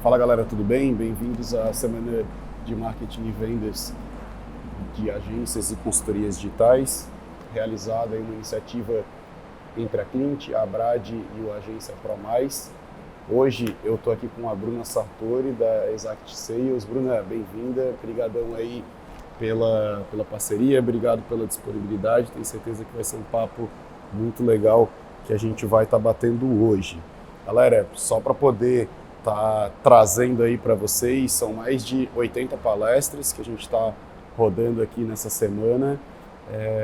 Fala galera, tudo bem? Bem-vindos à semana de marketing e vendas de agências e consultorias digitais, realizada em uma iniciativa entre a Clint, a Brad e o Agência ProMais. Hoje eu estou aqui com a Bruna Sartori da Exact Sales. Bruna, bem-vinda, brigadão aí pela parceria, obrigado pela disponibilidade, tenho certeza que vai ser um papo muito legal que a gente vai estar batendo hoje. Galera, só para poder estar trazendo aí para vocês, são mais de 80 palestras que a gente está rodando aqui nessa semana.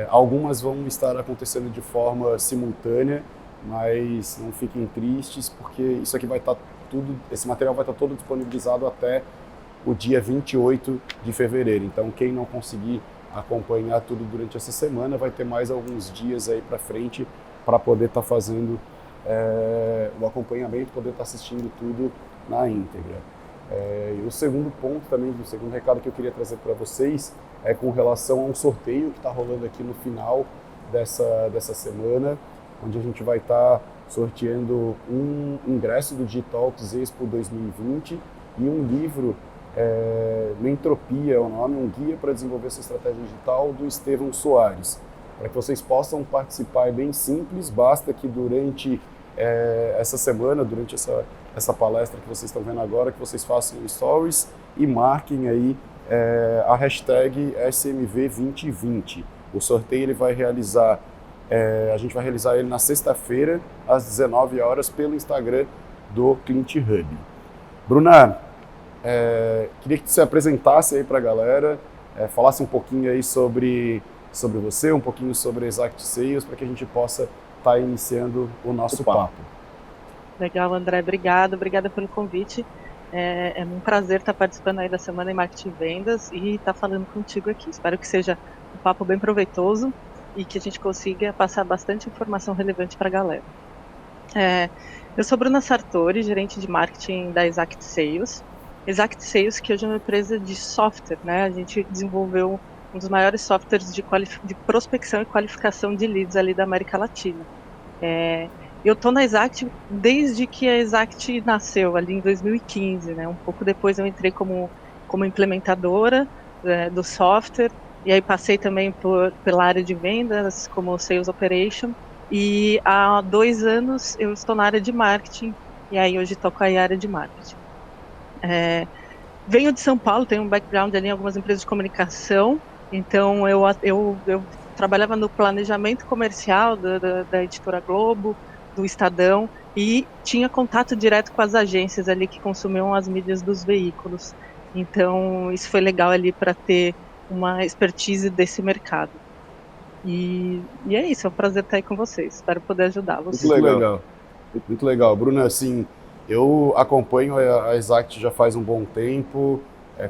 Algumas vão estar acontecendo de forma simultânea, mas não fiquem tristes, porque isso aqui vai estar tudo, esse material vai estar todo disponibilizado até o dia 28 de fevereiro. Então, quem não conseguir acompanhar tudo durante essa semana, vai ter mais alguns dias aí para frente para poder estar fazendo o acompanhamento, poder estar assistindo tudo na íntegra. E o segundo ponto também, o segundo recado que eu queria trazer para vocês é com relação a um sorteio que está rolando aqui no final dessa semana, onde a gente vai estar sorteando um ingresso do Digitalks Expo 2020 e um livro, Mentropia é o nome, um guia para desenvolver sua estratégia digital, do Estevão Soares. Para que vocês possam participar é bem simples, basta que durante essa semana, durante essa palestra que vocês estão vendo agora, que vocês façam stories e marquem aí a hashtag SMV2020. O sorteio ele vai realizar, a gente vai realizar ele na sexta-feira, às 19 horas, pelo Instagram do Clint Hub. Bruna, queria que você se apresentasse aí para a galera, falasse um pouquinho aí sobre você, um pouquinho sobre a Exact Sales, para que a gente possa estar iniciando o nosso papo. Legal, André, obrigada pelo convite. É um prazer estar participando aí da Semana em Marketing e Vendas e estar falando contigo aqui. Espero que seja um papo bem proveitoso e que a gente consiga passar bastante informação relevante para a galera. Eu sou Bruna Sartori, gerente de marketing da Exact Sales. Exact Sales, que hoje é uma empresa de software, né? A gente desenvolveu um dos maiores softwares de prospecção e qualificação de leads ali da América Latina. Eu estou na Exact desde que a Exact nasceu, ali em 2015, né? Um pouco depois eu entrei como implementadora do software, e aí passei também pela área de vendas, como Sales Operation, e há 2 anos eu estou na área de marketing, e aí hoje toco aí a área de marketing. Venho de São Paulo, tenho um background ali em algumas empresas de comunicação, então eu trabalhava no planejamento comercial da Editora Globo, do Estadão, e tinha contato direto com as agências ali que consumiam as mídias dos veículos. Então isso foi legal ali para ter uma expertise desse mercado. E é isso, é um prazer estar aí com vocês, espero poder ajudá-los. Muito legal. Bruna, assim, eu acompanho a Exact já faz um bom tempo,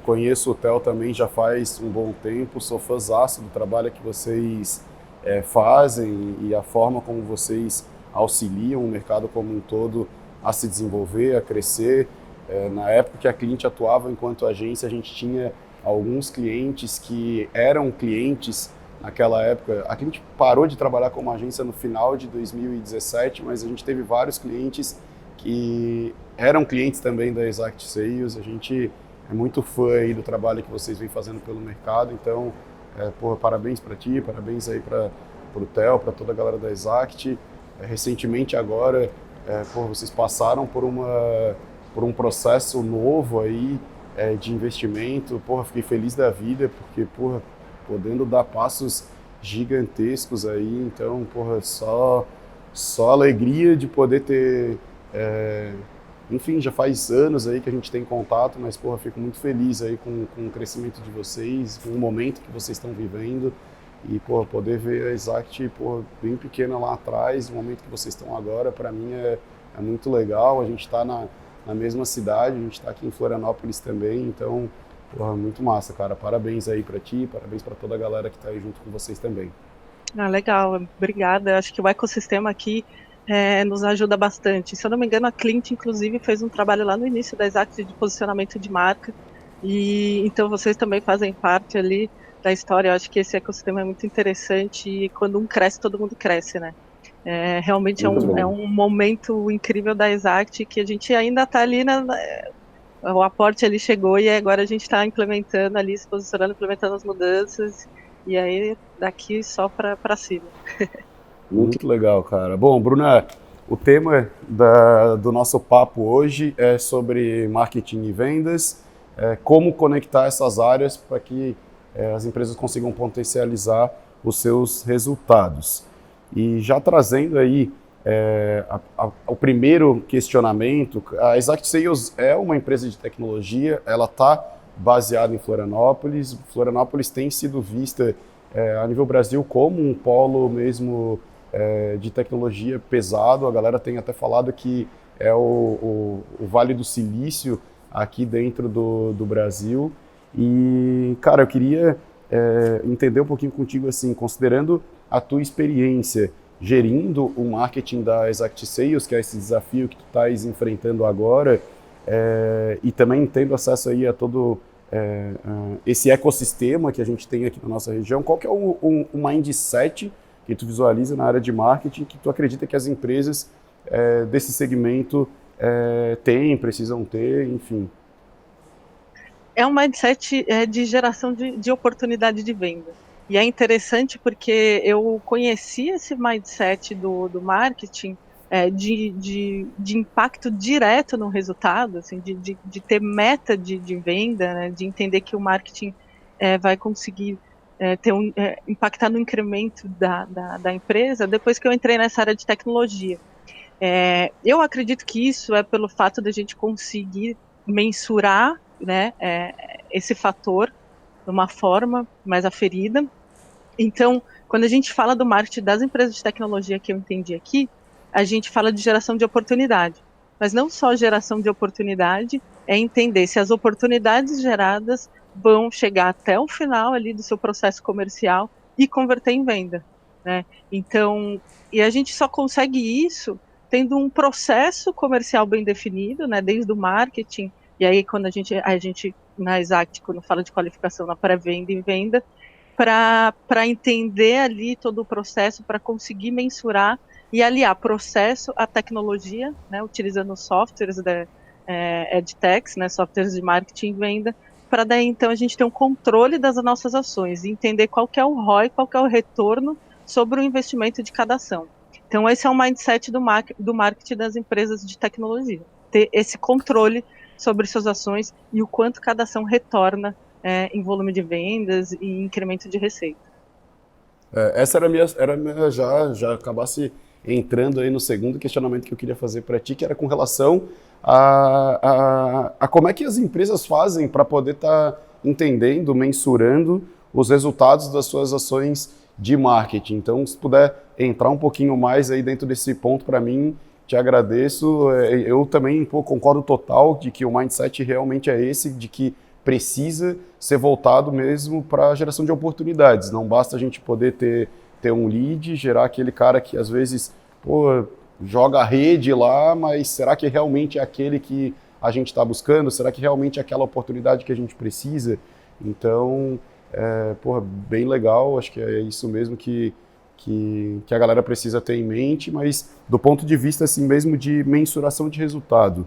conheço o Theo também já faz um bom tempo, sou fãzaço do trabalho que vocês fazem e a forma como vocês auxiliam o mercado como um todo a se desenvolver, a crescer. Na época que a Clint atuava enquanto agência, a gente tinha alguns clientes que eram clientes naquela época. A Clint parou de trabalhar como agência no final de 2017, mas a gente teve vários clientes que eram clientes também da Exact Sales. A gente é muito fã aí do trabalho que vocês vêm fazendo pelo mercado, então parabéns para ti, parabéns aí para o Theo, para toda a galera da Exact. Recentemente agora, vocês passaram por um processo novo aí de investimento. Fiquei feliz da vida, porque podendo dar passos gigantescos aí, então só alegria de poder ter, enfim, já faz anos aí que a gente tem contato, mas fico muito feliz aí com o crescimento de vocês, com o momento que vocês estão vivendo. E poder ver a Exact bem pequena lá atrás, no momento que vocês estão agora, para mim é muito legal. A gente está na mesma cidade, a gente está aqui em Florianópolis também, então muito massa, cara. Parabéns aí para ti, parabéns para toda a galera que está aí junto com vocês também. Legal, obrigada. Acho que o ecossistema aqui nos ajuda bastante. Se eu não me engano, a Clint, inclusive, fez um trabalho lá no início da Exact de posicionamento de marca, e então vocês também fazem parte ali da história. Eu acho que esse ecossistema é muito interessante, e quando um cresce, todo mundo cresce, né? Realmente é um momento incrível da Exact, que a gente ainda está ali o aporte ele chegou e agora a gente está implementando ali, se posicionando, implementando as mudanças, e aí daqui só para cima. Muito legal, cara. Bom, Bruna, o tema do nosso papo hoje é sobre marketing e vendas, como conectar essas áreas para que as empresas consigam potencializar os seus resultados. E já trazendo aí o primeiro questionamento, a Exact Sales é uma empresa de tecnologia, ela está baseada em Florianópolis. Florianópolis tem sido vista a nível Brasil como um polo mesmo de tecnologia pesado. A galera tem até falado que é o Vale do Silício aqui dentro do Brasil. E, cara, eu queria entender um pouquinho contigo, assim, considerando a tua experiência gerindo o marketing da Exact Sales, que é esse desafio que tu estás enfrentando agora, e também tendo acesso aí a todo esse ecossistema que a gente tem aqui na nossa região, qual que é o mindset que tu visualiza na área de marketing, que tu acredita que as empresas desse segmento precisam ter, enfim? É um mindset de geração de oportunidade de venda. E é interessante porque eu conheci esse mindset do marketing de impacto direto no resultado, assim, de ter meta de venda, né, de entender que o marketing vai conseguir impactar no incremento da empresa depois que eu entrei nessa área de tecnologia. Eu acredito que isso é pelo fato da gente conseguir mensurar, né, esse fator de uma forma mais aferida. Então, quando a gente fala do marketing das empresas de tecnologia que eu entendi aqui, a gente fala de geração de oportunidade. Mas não só geração de oportunidade, é entender se as oportunidades geradas vão chegar até o final ali do seu processo comercial e converter em venda, né? Então, e a gente só consegue isso tendo um processo comercial bem definido, né? Desde o marketing, e aí quando a gente na Exact, quando fala de qualificação na pré-venda e venda, para entender ali todo o processo, para conseguir mensurar e aliar processo à tecnologia, né, utilizando softwares da EdTechs, né, softwares de marketing e venda, para daí então a gente ter um controle das nossas ações e entender qual que é o ROI, qual que é o retorno sobre o investimento de cada ação. Então esse é o mindset do marketing das empresas de tecnologia, ter esse controle sobre suas ações e o quanto cada ação retorna em volume de vendas e incremento de receita. Essa era a minha já acabasse entrando aí no segundo questionamento que eu queria fazer para ti, que era com relação a como é que as empresas fazem para poder estar entendendo, mensurando os resultados das suas ações de marketing. Então, se puder entrar um pouquinho mais aí dentro desse ponto para mim, te agradeço. Eu também concordo total de que o mindset realmente é esse, de que precisa ser voltado mesmo para a geração de oportunidades. Não basta a gente poder ter um lead, gerar aquele cara que às vezes joga a rede lá, mas será que realmente é aquele que a gente está buscando? Será que realmente é aquela oportunidade que a gente precisa? Então, bem legal, acho que é isso mesmo que a galera precisa ter em mente, mas do ponto de vista assim mesmo de mensuração de resultado,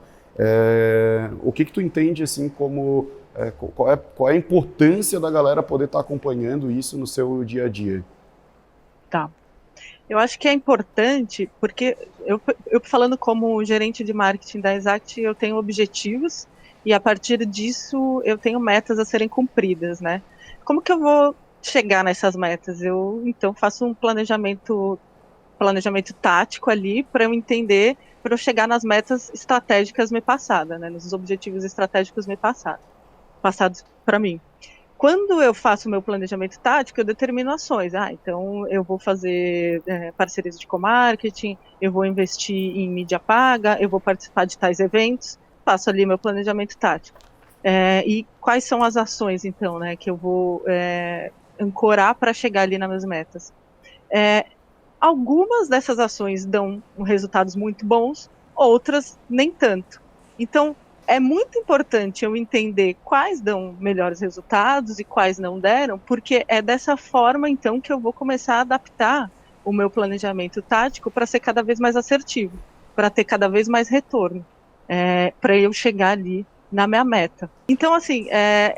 o que tu entende assim como qual é a importância da galera poder estar acompanhando isso no seu dia a dia? Tá. Eu acho que é importante, porque eu falando como gerente de marketing da Exact, eu tenho objetivos e a partir disso eu tenho metas a serem cumpridas, né? Como que eu vou chegar nessas metas? Eu então faço um planejamento tático ali para eu entender, para eu chegar nas metas estratégicas me passadas, né? Nos objetivos estratégicos me passados para mim. Quando eu faço o meu planejamento tático, eu determino ações. Então eu vou fazer parcerias de co-marketing, eu vou investir em mídia paga, eu vou participar de tais eventos, faço ali meu planejamento tático. E quais são as ações, então, né, que eu vou ancorar para chegar ali nas minhas metas? Algumas dessas ações dão resultados muito bons, outras nem tanto. Então, é muito importante eu entender quais dão melhores resultados e quais não deram, porque é dessa forma, então, que eu vou começar a adaptar o meu planejamento tático para ser cada vez mais assertivo, para ter cada vez mais retorno, para eu chegar ali na minha meta. Então, assim,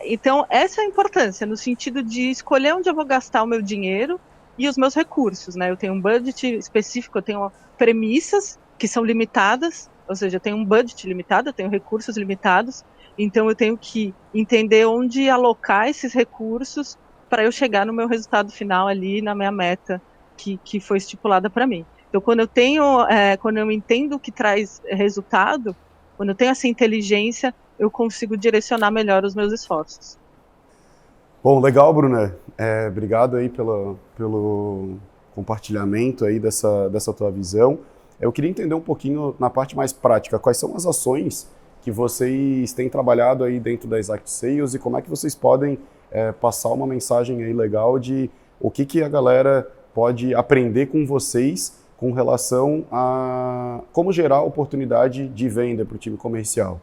então essa é a importância, no sentido de escolher onde eu vou gastar o meu dinheiro e os meus recursos, né? Eu tenho um budget específico, eu tenho premissas que são limitadas, ou seja, eu tenho um budget limitado, eu tenho recursos limitados, então eu tenho que entender onde alocar esses recursos para eu chegar no meu resultado final ali, na minha meta que foi estipulada para mim. Então, quando eu entendo o que traz resultado, quando eu tenho essa inteligência, eu consigo direcionar melhor os meus esforços. Bom, legal, Bruna. Obrigado aí pelo compartilhamento aí dessa tua visão. Eu queria entender um pouquinho na parte mais prática, quais são as ações que vocês têm trabalhado aí dentro da Exact Sales e como é que vocês podem passar uma mensagem aí legal de o que a galera pode aprender com vocês com relação a como gerar oportunidade de venda para o time comercial.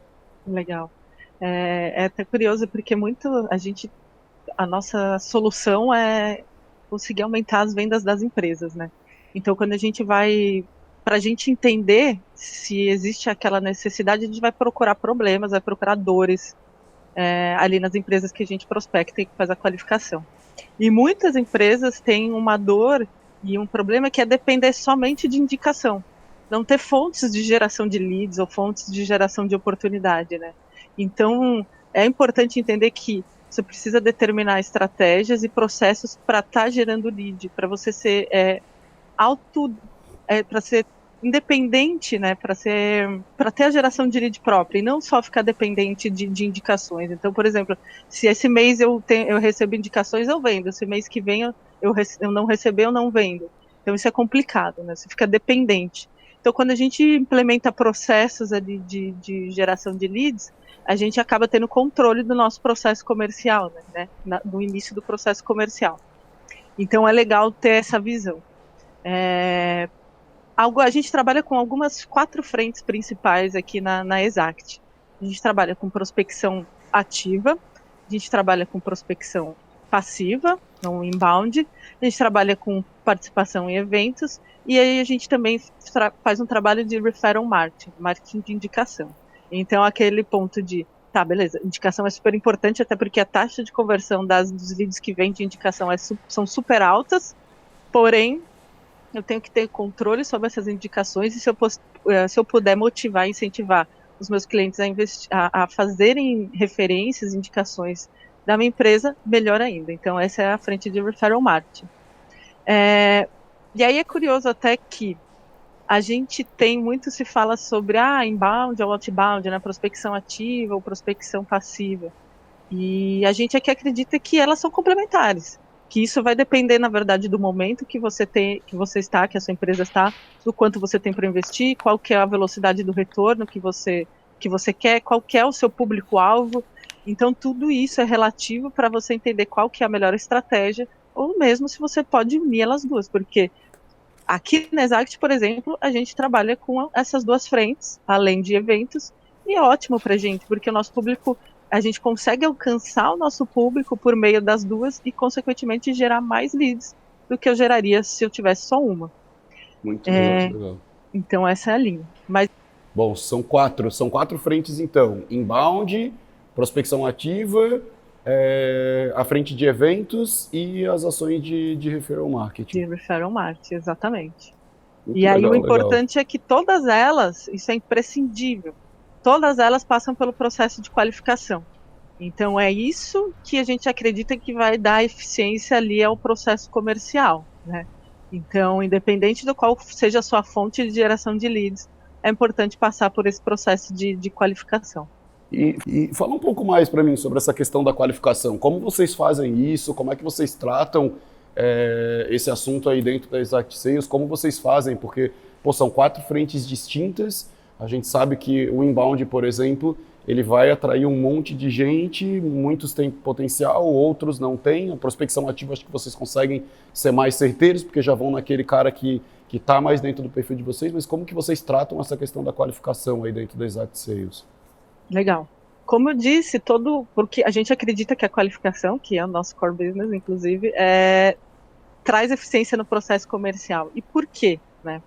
Legal. É até curioso porque a nossa solução é conseguir aumentar as vendas das empresas, né? Então, quando a gente para a gente entender se existe aquela necessidade, a gente vai procurar problemas, vai procurar dores ali nas empresas que a gente prospecta e que faz a qualificação. E muitas empresas têm uma dor e um problema que é depender somente de indicação, não ter fontes de geração de leads ou fontes de geração de oportunidade, né? Então, é importante entender que você precisa determinar estratégias e processos para estar gerando lead, para você ser para ser independente, né, para ter a geração de lead própria e não só ficar dependente de indicações. Então, por exemplo, se esse mês eu recebo indicações, eu vendo. Se mês que vem eu não receber, eu não vendo. Então, isso é complicado, né? Você fica dependente. Então, quando a gente implementa processos ali de geração de leads, a gente acaba tendo controle do nosso processo comercial, né? No início do processo comercial. Então, é legal ter essa visão. A gente trabalha com algumas 4 frentes principais aqui na Exact. A gente trabalha com prospecção ativa, a gente trabalha com prospecção passiva, no inbound, a gente trabalha com participação em eventos, e aí a gente também faz um trabalho de referral marketing de indicação. Então, aquele ponto de, tá, beleza, indicação é super importante, até porque a taxa de conversão dos leads que vêm de indicação são super altas, porém, eu tenho que ter controle sobre essas indicações e se eu puder motivar e incentivar os meus clientes a fazerem referências, indicações da minha empresa, melhor ainda. Então, essa é a frente de referral marketing. E aí é curioso até que a gente se fala sobre inbound ou outbound, né, prospecção ativa ou prospecção passiva. E a gente aqui acredita que elas são complementares. Que isso vai depender, na verdade, do momento que você está, que a sua empresa está, do quanto você tem para investir, qual que é a velocidade do retorno que você quer, qual que é o seu público-alvo. Então, tudo isso é relativo para você entender qual que é a melhor estratégia, ou mesmo se você pode unir elas duas, porque aqui na Exact, por exemplo, a gente trabalha com essas 2 frentes, além de eventos, e é ótimo para a gente, porque o nosso público, a gente consegue alcançar o nosso público por meio das 2 e, consequentemente, gerar mais leads do que eu geraria se eu tivesse só uma. Muito legal. Então, essa é a linha. Bom, são 4 frentes, então. Inbound, prospecção ativa, a frente de eventos e as ações de referral marketing. De referral marketing, exatamente. Muito e aí legal, o importante é que todas elas, isso é imprescindível, todas elas passam pelo processo de qualificação. Então é isso que a gente acredita que vai dar eficiência ali ao processo comercial, né? Então, independente do qual seja a sua fonte de geração de leads, é importante passar por esse processo de qualificação. E fala um pouco mais para mim sobre essa questão da qualificação. Como vocês fazem isso? Como é que vocês tratam esse assunto aí dentro da Exact Sales? Como vocês fazem? Porque são 4 frentes distintas. A gente sabe que o inbound, por exemplo, ele vai atrair um monte de gente, muitos têm potencial, outros não têm. A prospecção ativa, acho que vocês conseguem ser mais certeiros, porque já vão naquele cara que está mais dentro do perfil de vocês, mas como que vocês tratam essa questão da qualificação aí dentro da Exact Sales? Legal. Como eu disse, porque a gente acredita que a qualificação, que é o nosso core business, inclusive, traz eficiência no processo comercial. E por quê? Né?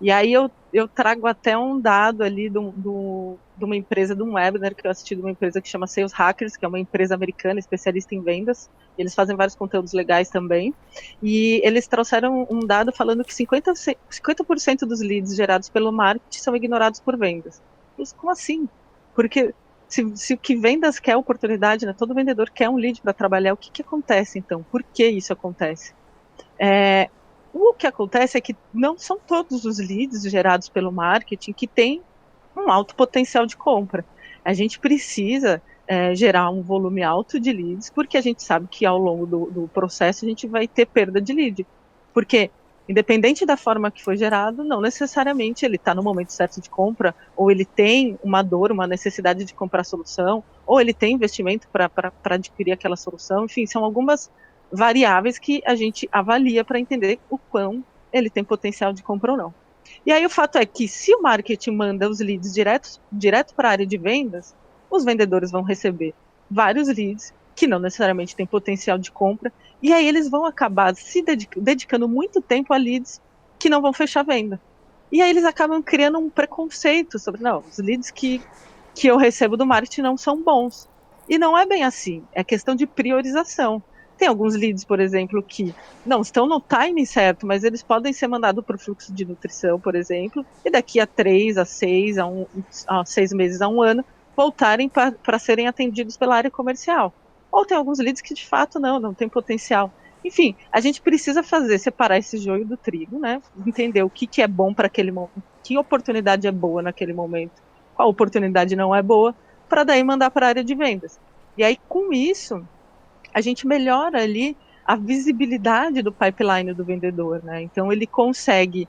E aí eu trago até um dado ali de uma empresa, de um webinar que eu assisti de uma empresa que chama Sales Hackers, que é uma empresa americana especialista em vendas. Eles fazem vários conteúdos legais também. E eles trouxeram um dado falando que 50% dos leads gerados pelo marketing são ignorados por vendas. Mas como assim? Porque se o que vendas quer oportunidade, né, todo vendedor quer um lead para trabalhar, o que acontece então? Por que isso acontece? O que acontece é que não são todos os leads gerados pelo marketing que têm um alto potencial de compra. A gente precisa gerar um volume alto de leads, porque a gente sabe que ao longo do processo a gente vai ter perda de lead. Porque, independente da forma que foi gerado, não necessariamente ele está no momento certo de compra, ou ele tem uma dor, uma necessidade de comprar a solução, ou ele tem investimento para adquirir aquela solução. Enfim, são algumas variáveis que a gente avalia para entender o quão ele tem potencial de compra ou não. E aí o fato é que se o marketing manda os leads direto para a área de vendas, os vendedores vão receber vários leads que não necessariamente têm potencial de compra, e aí eles vão acabar se dedicando muito tempo a leads que não vão fechar a venda. E aí eles acabam criando um preconceito sobre, não, os leads que eu recebo do marketing não são bons. E não é bem assim, é questão de priorização. Tem alguns leads, por exemplo, que não estão no timing certo, mas eles podem ser mandados para o fluxo de nutrição, por exemplo, e daqui a 3, a 6, a 6 meses, a 1 ano, voltarem para serem atendidos pela área comercial. Ou tem alguns leads que de fato não tem potencial. Enfim, a gente precisa separar esse joio do trigo, né? Entender o que é bom para aquele momento, que oportunidade é boa naquele momento, qual oportunidade não é boa, para daí mandar para a área de vendas. E aí, com isso, a gente melhora ali a visibilidade do pipeline do vendedor, né? Então ele consegue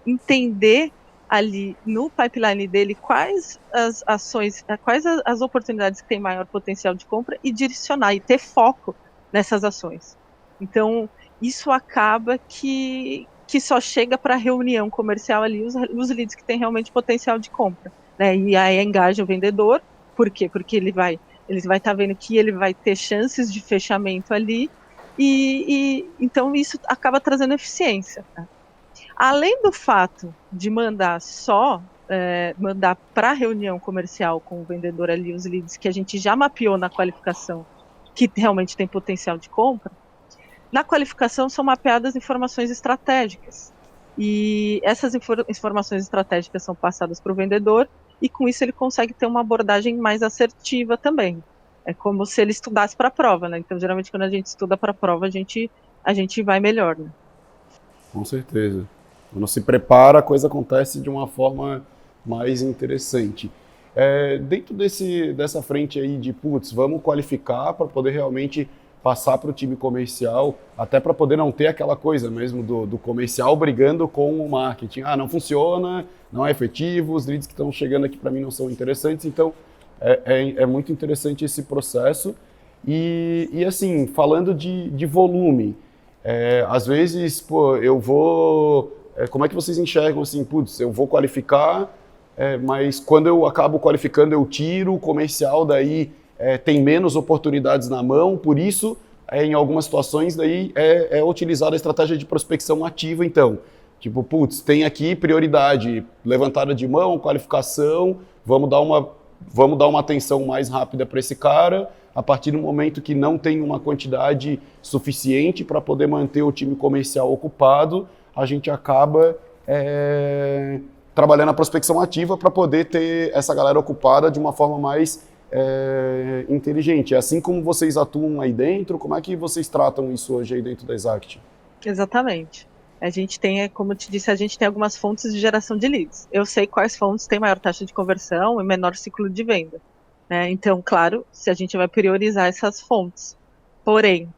entender ali no pipeline dele quais as ações, quais as oportunidades que têm maior potencial de compra e direcionar e ter foco nessas ações. Então isso acaba que só chega para a reunião comercial ali os leads que têm realmente potencial de compra, né? E aí engaja o vendedor. Por quê? Porque ele vai estar vendo que ele vai ter chances de fechamento ali, e então isso acaba trazendo eficiência. Tá? Além do fato de mandar mandar para a reunião comercial com o vendedor ali os leads que a gente já mapeou na qualificação, que realmente tem potencial de compra, na qualificação são mapeadas informações estratégicas. E essas informações estratégicas são passadas para o vendedor, e com isso ele consegue ter uma abordagem mais assertiva também. É como se ele estudasse para a prova, né? Então, geralmente, quando a gente estuda para a prova, a gente vai melhor, né? Com certeza. Quando se prepara, a coisa acontece de uma forma mais interessante. Dentro dessa frente aí de, vamos qualificar para poder realmente passar para o time comercial, até para poder não ter aquela coisa mesmo do comercial brigando com o marketing. Ah, não funciona, não é efetivo, os leads que estão chegando aqui para mim não são interessantes, então é muito interessante esse processo. E assim, falando de volume, às vezes, eu vou... como é que vocês enxergam assim, eu vou qualificar, mas quando eu acabo qualificando eu tiro o comercial, daí tem menos oportunidades na mão, por isso, em algumas situações, daí é utilizada a estratégia de prospecção ativa, então. Tipo, tem aqui prioridade, levantada de mão, qualificação, vamos dar uma atenção mais rápida para esse cara, a partir do momento que não tem uma quantidade suficiente para poder manter o time comercial ocupado, a gente acaba trabalhando a prospecção ativa para poder ter essa galera ocupada de uma forma mais inteligente. Assim como vocês atuam aí dentro, como é que vocês tratam isso hoje aí dentro da Exact? Exatamente. A gente tem, como eu te disse, a gente tem algumas fontes de geração de leads. Eu sei quais fontes têm maior taxa de conversão e menor ciclo de venda. Né? Então, claro, se a gente vai priorizar essas fontes. Porém,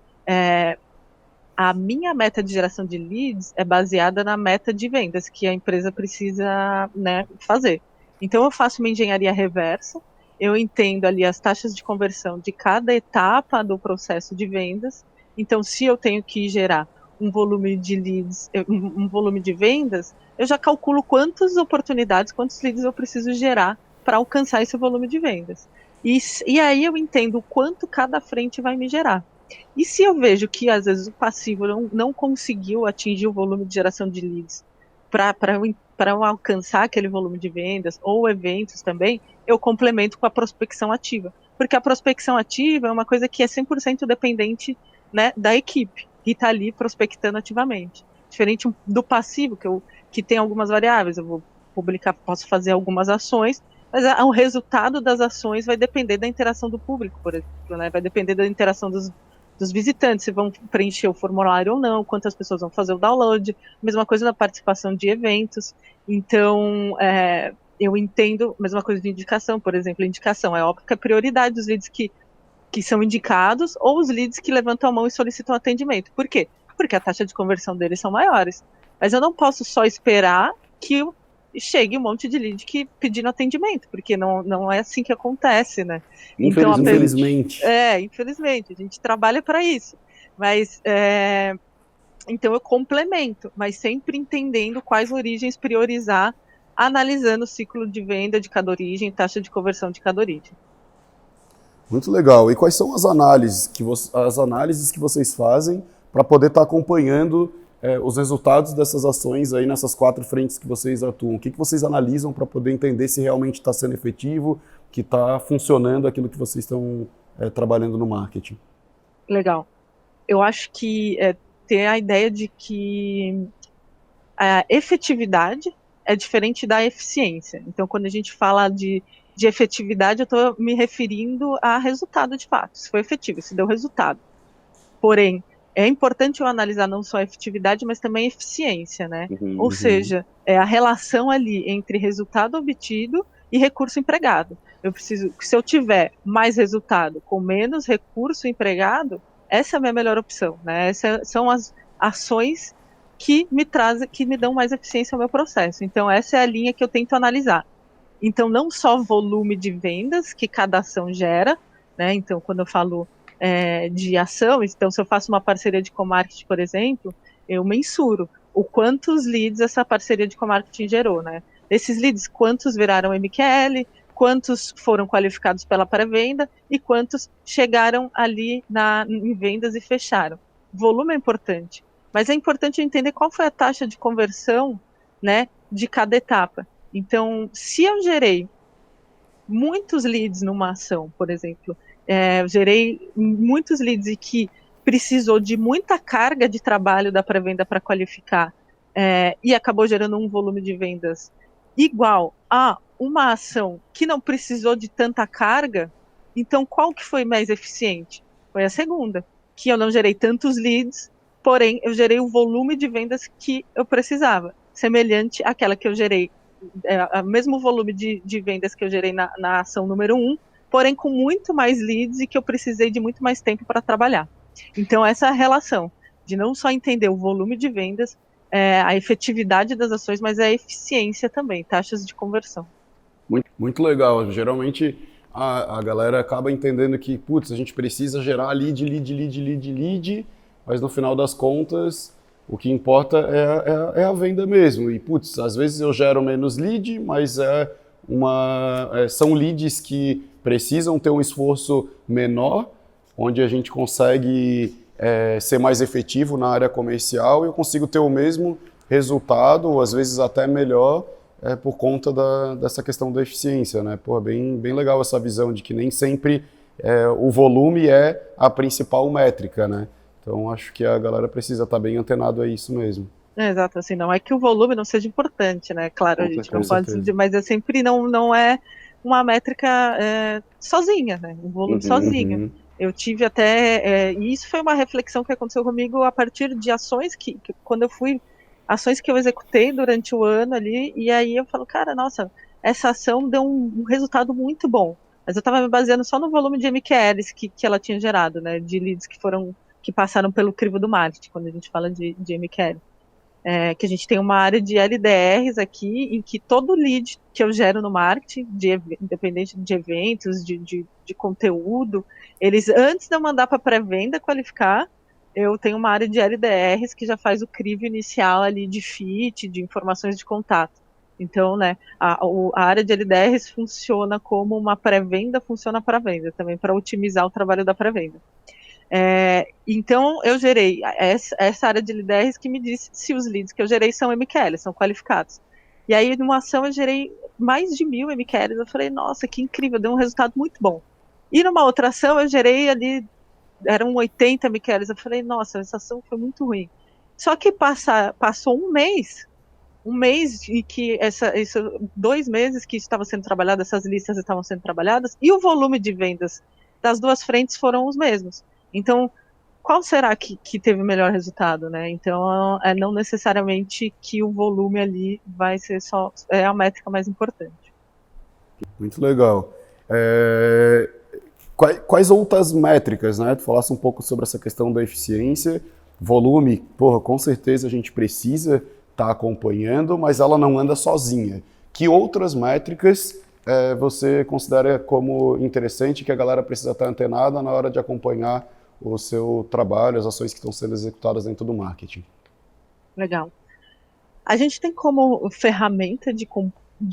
a minha meta de geração de leads é baseada na meta de vendas que a empresa precisa, né, fazer. Então, eu faço uma engenharia reversa, eu entendo ali as taxas de conversão de cada etapa do processo de vendas. Então, se eu tenho que gerar um volume de leads, um volume de vendas, eu já calculo quantas oportunidades, quantos leads eu preciso gerar para alcançar esse volume de vendas. E aí eu entendo o quanto cada frente vai me gerar. E se eu vejo que às vezes o passivo não conseguiu atingir o volume de geração de leads para eu alcançar aquele volume de vendas ou eventos também, eu complemento com a prospecção ativa. Porque a prospecção ativa é uma coisa que é 100% dependente, né, da equipe, que está ali prospectando ativamente. Diferente do passivo, que tem algumas variáveis. Eu vou publicar, posso fazer algumas ações, mas o resultado das ações vai depender da interação do público, por exemplo, né? Vai depender da interação dos visitantes, se vão preencher o formulário ou não, quantas pessoas vão fazer o download, mesma coisa na participação de eventos. Então, eu entendo, mesma coisa de indicação, por exemplo, indicação, é óbvio que é prioridade dos leads que são indicados ou os leads que levantam a mão e solicitam atendimento. Por quê? Porque a taxa de conversão deles são maiores. Mas eu não posso só esperar que chegue um monte de lead pedindo atendimento, porque não é assim que acontece, né? Então, Infelizmente. Infelizmente, a gente trabalha para isso. Mas, então eu complemento, mas sempre entendendo quais origens priorizar, analisando o ciclo de venda de cada origem, taxa de conversão de cada origem. Muito legal. E quais são as análises que vocês fazem para poder estar acompanhando os resultados dessas ações aí nessas 4 frentes que vocês atuam? O que vocês analisam para poder entender se realmente está sendo efetivo, que está funcionando aquilo que vocês estão trabalhando no marketing? Legal. Eu acho que ter a ideia de que a efetividade é diferente da eficiência. Então, quando a gente fala de efetividade, eu estou me referindo a resultado de fato. Se foi efetivo, se deu resultado. Porém, é importante eu analisar não só a efetividade, mas também a eficiência, né? Ou seja, é a relação ali entre resultado obtido e recurso empregado. Se eu tiver mais resultado com menos recurso empregado, essa é a minha melhor opção, né? Essas são as ações que me dão mais eficiência ao meu processo. Então, essa é a linha que eu tento analisar. Então, não só volume de vendas que cada ação gera, né? Então, quando eu falo de ação, então se eu faço uma parceria de co-marketing, por exemplo, eu mensuro o quantos leads essa parceria de co-marketing gerou, né? Desses leads, quantos viraram MQL, quantos foram qualificados pela pré-venda e quantos chegaram ali em vendas e fecharam. O volume é importante, mas é importante entender qual foi a taxa de conversão, né, de cada etapa. Então, se eu gerei muitos leads numa ação, por exemplo, eu gerei muitos leads e que precisou de muita carga de trabalho da pré-venda para qualificar e acabou gerando um volume de vendas igual a uma ação que não precisou de tanta carga, então qual que foi mais eficiente? Foi a segunda, que eu não gerei tantos leads, porém eu gerei o volume de vendas que eu precisava, semelhante àquela que eu gerei o mesmo volume de vendas que eu gerei na ação número 1, porém com muito mais leads e que eu precisei de muito mais tempo para trabalhar. Então, essa é a relação de não só entender o volume de vendas, a efetividade das ações, mas a eficiência também, taxas de conversão. Muito legal. Geralmente a galera acaba entendendo que, putz, a gente precisa gerar lead, mas no final das contas o que importa é a venda mesmo. E, putz, às vezes eu gero menos lead, mas são leads que precisam ter um esforço menor, onde a gente consegue ser mais efetivo na área comercial e eu consigo ter o mesmo resultado, ou às vezes até melhor, por conta dessa questão da eficiência, né? Pô, bem legal essa visão de que nem sempre o volume é a principal métrica, né? Então, acho que a galera precisa estar bem antenado a isso mesmo. Exato, assim, não é que o volume não seja importante, né? Claro, a gente não pode dizer, mas é sempre não é uma métrica sozinha, né? Um volume sozinho. Eu tive até, e isso foi uma reflexão que aconteceu comigo a partir de ações ações que eu executei durante o ano ali, e aí eu falo, cara, nossa, essa ação deu um resultado muito bom. Mas eu estava me baseando só no volume de MQLs que ela tinha gerado, né? De leads que passaram pelo crivo do marketing, quando a gente fala de MQL. Que a gente tem uma área de LDRs aqui, em que todo lead que eu gero no marketing, independente de eventos, de conteúdo, eles, antes de eu mandar para pré-venda qualificar, eu tenho uma área de LDRs que já faz o crivo inicial ali de fit, de informações de contato. Então, né, a área de LDRs funciona como uma pré-venda, funciona para venda também, para otimizar o trabalho da pré-venda. Então, eu gerei essa área de LDRs que me disse se os leads que eu gerei são MQLs, são qualificados. E aí, numa ação, eu gerei mais de 1.000 MQLs. Eu falei, nossa, que incrível, deu um resultado muito bom. E numa outra ação, eu gerei ali, eram 80 MQLs. Eu falei, nossa, essa ação foi muito ruim. Só que passou um mês e que 2 meses que estava sendo trabalhado, essas listas estavam sendo trabalhadas, e o volume de vendas das duas frentes foram os mesmos. Então, qual será que teve o melhor resultado, né? Então, não necessariamente que o volume ali vai ser só a métrica mais importante. Muito legal. Quais outras métricas, né? Tu falasse um pouco sobre essa questão da eficiência, volume, porra, com certeza a gente precisa estar acompanhando, mas ela não anda sozinha. Que outras métricas você considera como interessante que a galera precisa estar antenada na hora de acompanhar o seu trabalho, as ações que estão sendo executadas dentro do marketing? Legal. A gente tem como ferramenta de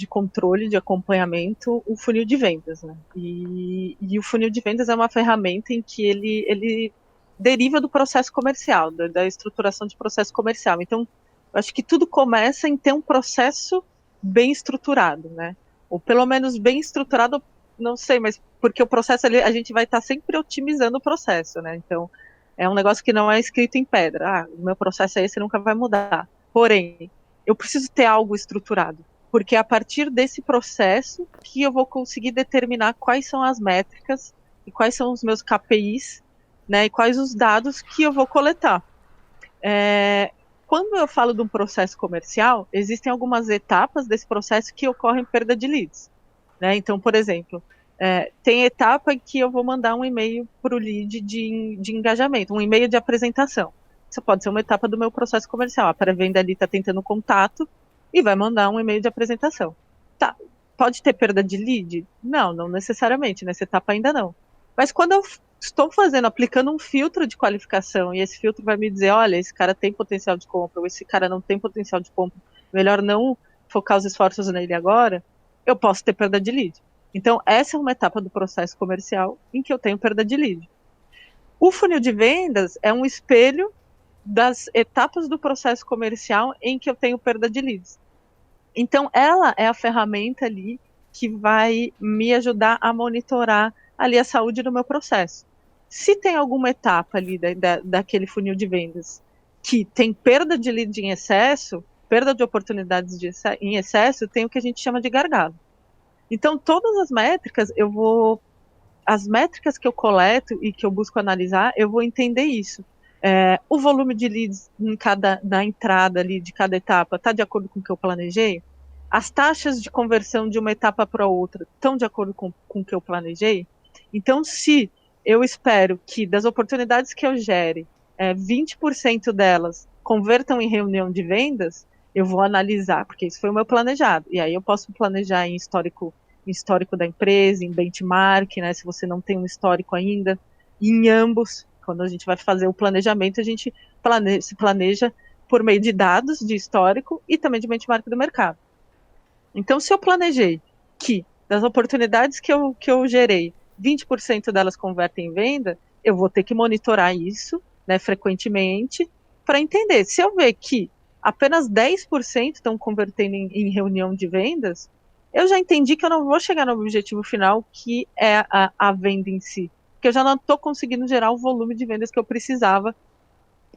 controle, de acompanhamento, o funil de vendas, né? E o funil de vendas é uma ferramenta em que ele deriva do processo comercial, da estruturação de processo comercial. Então, eu acho que tudo começa em ter um processo bem estruturado, né? Ou pelo menos bem estruturado, não sei, mas porque o processo ali, a gente vai estar sempre otimizando o processo, né? Então, é um negócio que não é escrito em pedra. O meu processo é esse, nunca vai mudar. Porém, eu preciso ter algo estruturado, porque é a partir desse processo que eu vou conseguir determinar quais são as métricas e quais são os meus KPIs, né, e quais os dados que eu vou coletar. Quando eu falo de um processo comercial, existem algumas etapas desse processo que ocorrem perda de leads, né? Então, por exemplo, tem etapa em que eu vou mandar um e-mail para o lead de engajamento, um e-mail de apresentação. Isso pode ser uma etapa do meu processo comercial. A pré-venda ali está tentando contato e vai mandar um e-mail de apresentação. Tá, pode ter perda de lead? Não necessariamente, nessa etapa ainda não. Mas quando eu estou aplicando um filtro de qualificação e esse filtro vai me dizer, olha, esse cara tem potencial de compra ou esse cara não tem potencial de compra, melhor não focar os esforços nele agora, eu posso ter perda de lead. Então, essa é uma etapa do processo comercial em que eu tenho perda de lead. O funil de vendas é um espelho das etapas do processo comercial em que eu tenho perda de leads. Então, ela é a ferramenta ali que vai me ajudar a monitorar ali a saúde do meu processo. Se tem alguma etapa ali daquele funil de vendas que tem perda de lead em excesso, perda de oportunidades em excesso, tem o que a gente chama de gargalo. Então, todas as métricas, as métricas que eu coleto e que eu busco analisar, eu vou entender isso. O volume de leads na entrada ali de cada etapa está de acordo com o que eu planejei? As taxas de conversão de uma etapa para outra estão de acordo com o que eu planejei? Então, se eu espero que das oportunidades que eu gere, 20% delas convertam em reunião de vendas, eu vou analisar, porque isso foi o meu planejado. E aí eu posso planejar em histórico da empresa, em benchmark, né, se você não tem um histórico ainda, em ambos. Quando a gente vai fazer o planejamento, a gente se planeja por meio de dados de histórico e também de benchmark do mercado. Então, se eu planejei que das oportunidades que eu gerei, 20% delas convertem em venda, eu vou ter que monitorar isso, né, frequentemente, para entender. Se eu ver que apenas 10% estão convertendo em reunião de vendas, eu já entendi que eu não vou chegar no objetivo final, que é a venda em si. Porque eu já não estou conseguindo gerar o volume de vendas que eu precisava,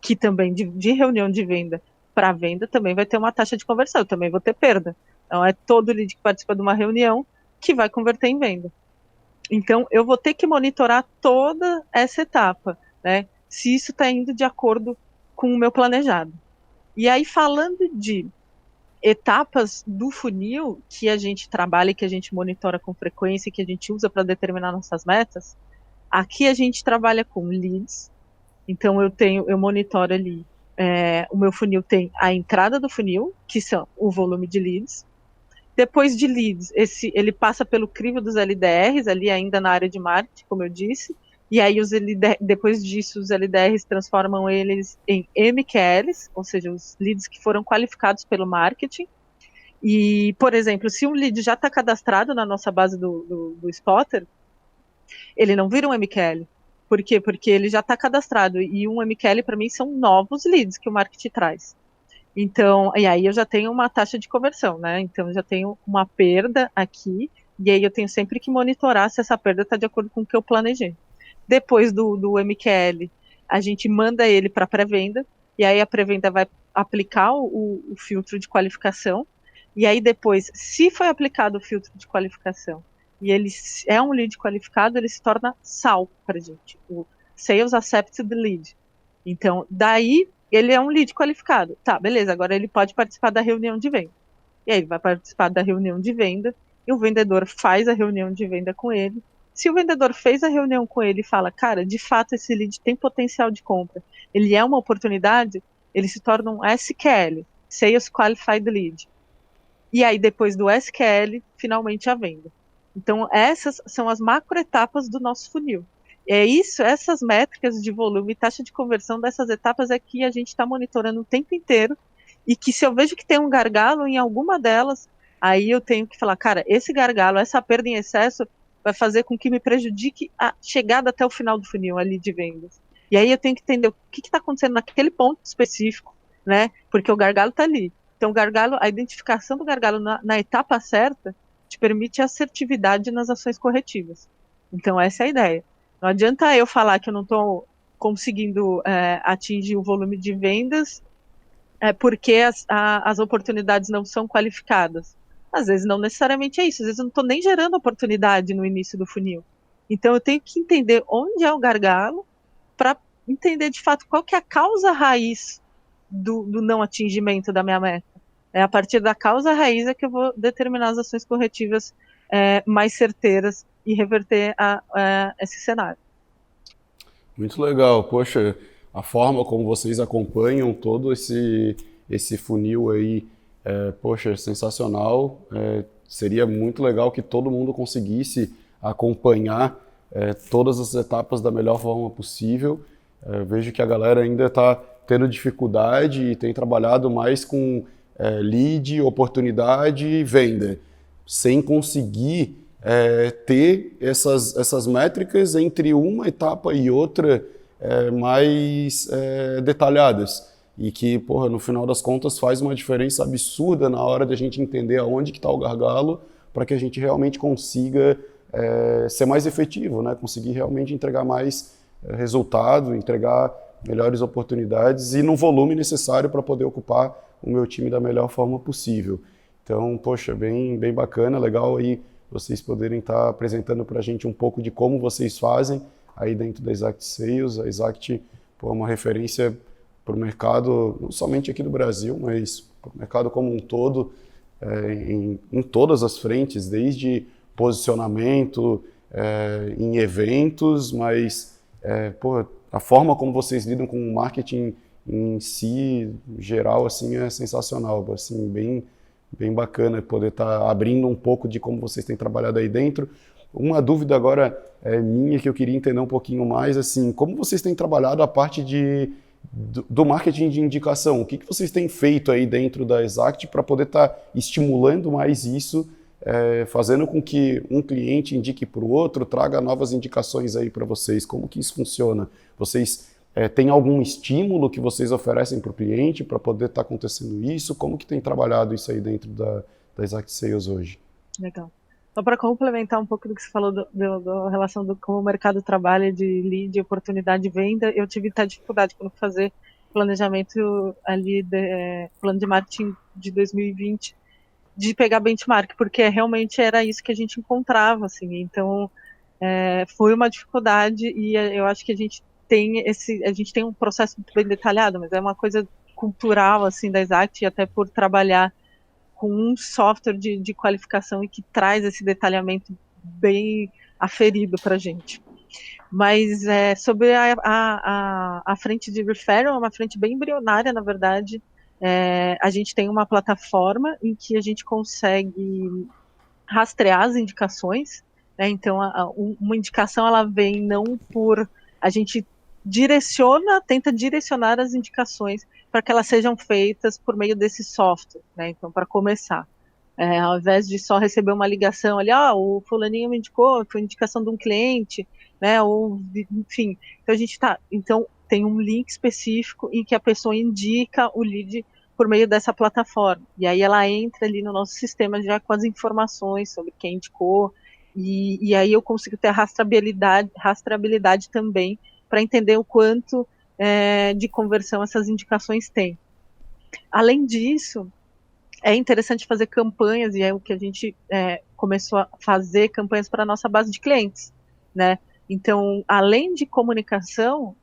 que também de reunião de venda para venda também vai ter uma taxa de conversão, eu também vou ter perda. Então, é todo lead que participa de uma reunião que vai converter em venda. Então, eu vou ter que monitorar toda essa etapa, né? Se isso está indo de acordo com o meu planejado. E aí, falando de etapas do funil que a gente trabalha, que a gente monitora com frequência, que a gente usa para determinar nossas metas, aqui a gente trabalha com leads. Então, eu monitoro ali, o meu funil tem a entrada do funil, que são o volume de leads. Depois de leads, ele passa pelo crivo dos LDRs, ali ainda na área de marketing, como eu disse, e aí depois disso os LDRs transformam eles em MQLs, ou seja, os leads que foram qualificados pelo marketing. E, por exemplo, se um lead já está cadastrado na nossa base do Spotter, ele não vira um MQL. Por quê? Porque ele já está cadastrado, e um MQL para mim são novos leads que o marketing traz. Então, e aí eu já tenho uma taxa de conversão, né? Então eu já tenho uma perda aqui, e aí eu tenho sempre que monitorar se essa perda está de acordo com o que eu planejei. Depois do MQL, a gente manda ele para pré-venda, e aí a pré-venda vai aplicar o filtro de qualificação, e aí depois, se foi aplicado o filtro de qualificação e ele é um lead qualificado, ele se torna SAL para a gente, o Sales Accepted Lead. Então, daí ele é um lead qualificado. Tá, beleza, agora ele pode participar da reunião de venda. E aí ele vai participar da reunião de venda, e o vendedor faz a reunião de venda com ele. Se o vendedor fez a reunião com ele e fala, cara, de fato esse lead tem potencial de compra, ele é uma oportunidade, ele se torna um SQL, Sales Qualified Lead. E aí depois do SQL, finalmente a venda. Então essas são as macroetapas do nosso funil. É isso, essas métricas de volume e taxa de conversão dessas etapas é que a gente está monitorando o tempo inteiro, e que se eu vejo que tem um gargalo em alguma delas, aí eu tenho que falar, cara, esse gargalo, essa perda em excesso vai fazer com que me prejudique a chegada até o final do funil ali de vendas. E aí eu tenho que entender o que está acontecendo naquele ponto específico, né? Porque o gargalo está ali. Então o gargalo, a identificação do gargalo na etapa certa te permite assertividade nas ações corretivas. Então essa é a ideia. Não adianta eu falar que eu não estou conseguindo atingir o volume de vendas porque as oportunidades não são qualificadas. Às vezes não necessariamente é isso, às vezes eu não estou nem gerando oportunidade no início do funil. Então eu tenho que entender onde é o gargalo para entender de fato qual que é a causa raiz do não atingimento da minha meta. A partir da causa raiz é que eu vou determinar as ações corretivas mais certeiras e reverter esse cenário. Muito legal. Poxa, a forma como vocês acompanham todo esse funil aí, poxa, sensacional. Seria muito legal que todo mundo conseguisse acompanhar todas as etapas da melhor forma possível. Vejo que a galera ainda está tendo dificuldade e tem trabalhado mais com lead, oportunidade e venda, sem conseguir ter essas métricas entre uma etapa e outra mais detalhadas. E que, porra, no final das contas faz uma diferença absurda na hora de a gente entender aonde que está o gargalo, para que a gente realmente consiga ser mais efetivo, né? Conseguir realmente entregar mais resultado, entregar melhores oportunidades e no volume necessário para poder ocupar o meu time da melhor forma possível. Então, poxa, bem bacana, legal aí vocês poderem estar apresentando para a gente um pouco de como vocês fazem aí dentro da Exact Sales. A Exact é uma referência para o mercado, não somente aqui do Brasil, mas para o mercado como um todo, em todas as frentes, desde posicionamento, em eventos, mas a forma como vocês lidam com o marketing em si, geral, assim, é sensacional, assim, bem bacana poder estar abrindo um pouco de como vocês têm trabalhado aí dentro. Uma dúvida agora minha que eu queria entender um pouquinho mais, assim, como vocês têm trabalhado a parte do marketing de indicação? O que vocês têm feito aí dentro da Exact para poder estar estimulando mais isso, fazendo com que um cliente indique para o outro, traga novas indicações aí para vocês? Como que isso funciona? Vocês têm algum estímulo que vocês oferecem para o cliente para poder estar acontecendo isso? Como que tem trabalhado isso aí dentro da Exact Sales hoje? Legal. Só para complementar um pouco do que você falou da relação do como o mercado trabalha de lead, oportunidade de venda, eu tive dificuldade quando fazer planejamento ali, plano de marketing de 2020, de pegar benchmark, porque realmente era isso que a gente encontrava, assim. Então foi uma dificuldade, e eu acho que a gente tem um processo muito bem detalhado, mas é uma coisa cultural, assim, da Exact, e até por trabalhar com um software de qualificação e que traz esse detalhamento bem aferido para a gente. Mas sobre a frente de referral, é uma frente bem embrionária, na verdade. A gente tem uma plataforma em que a gente consegue rastrear as indicações, né? Então, uma indicação, ela vem não por... A gente tenta direcionar as indicações para que elas sejam feitas por meio desse software, né? Então, para começar. Ao invés de só receber uma ligação ali, o fulaninho me indicou, foi indicação de um cliente, né, ou, enfim, então tem um link específico em que a pessoa indica o lead por meio dessa plataforma, e aí ela entra ali no nosso sistema já com as informações sobre quem indicou, e aí eu consigo ter a rastreabilidade também, para entender o quanto de conversão essas indicações têm. Além disso, é interessante fazer campanhas, e é o que a gente começou a fazer, campanhas para a nossa base de clientes, né? Então, além de comunicação,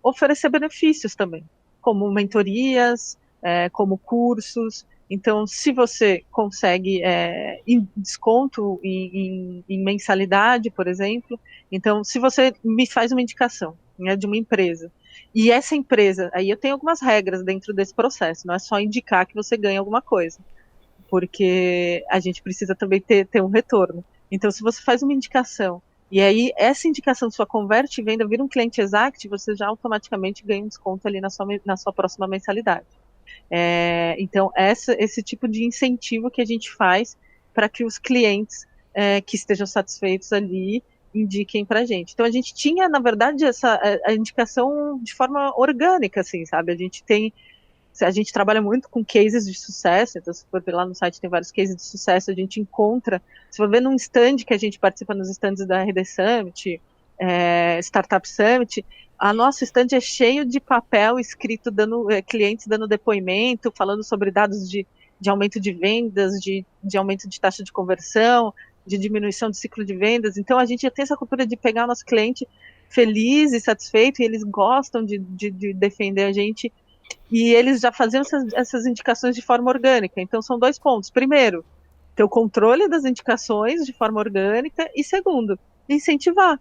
oferecer benefícios também, como mentorias, como cursos. Então, se você consegue desconto em mensalidade, por exemplo, então, se você me faz uma indicação, né, de uma empresa, e essa empresa, aí eu tenho algumas regras dentro desse processo, não é só indicar que você ganha alguma coisa, porque a gente precisa também ter um retorno. Então, se você faz uma indicação, e aí essa indicação sua converte e venda, vira um cliente exact, você já automaticamente ganha um desconto ali na sua próxima mensalidade. Então, esse tipo de incentivo que a gente faz para que os clientes que estejam satisfeitos ali indiquem para a gente. Então, a gente tinha, na verdade, a indicação de forma orgânica, assim, sabe? A gente trabalha muito com cases de sucesso, então se for ver lá no site tem vários cases de sucesso, a gente encontra, se for ver num stand que a gente participa nos stands da RD Summit, Startup Summit, a nossa stand é cheio de papel escrito, clientes dando depoimento, falando sobre dados de aumento de vendas, de aumento de taxa de conversão, de diminuição do ciclo de vendas. Então a gente já tem essa cultura de pegar o nosso cliente feliz e satisfeito, e eles gostam de defender a gente, e eles já faziam essas indicações de forma orgânica. Então são 2 pontos. Primeiro, ter o controle das indicações de forma orgânica, e segundo, incentivar,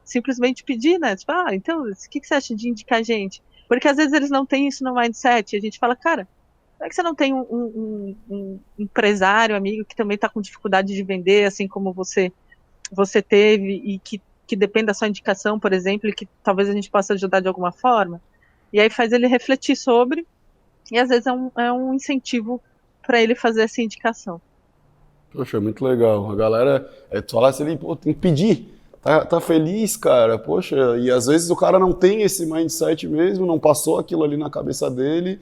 simplesmente pedir, né? Tipo, então, o que você acha de indicar a gente? Porque às vezes eles não têm isso no mindset, e a gente fala, cara, como é que você não tem um empresário, amigo, que também está com dificuldade de vender, assim como você teve, e que depende da sua indicação, por exemplo, e que talvez a gente possa ajudar de alguma forma? E aí faz ele refletir sobre, e às vezes é um incentivo para ele fazer essa indicação. Poxa, muito legal. A galera, tu fala assim, pô, tem que pedir. Tá feliz, cara. Poxa, e às vezes o cara não tem esse mindset mesmo, não passou aquilo ali na cabeça dele,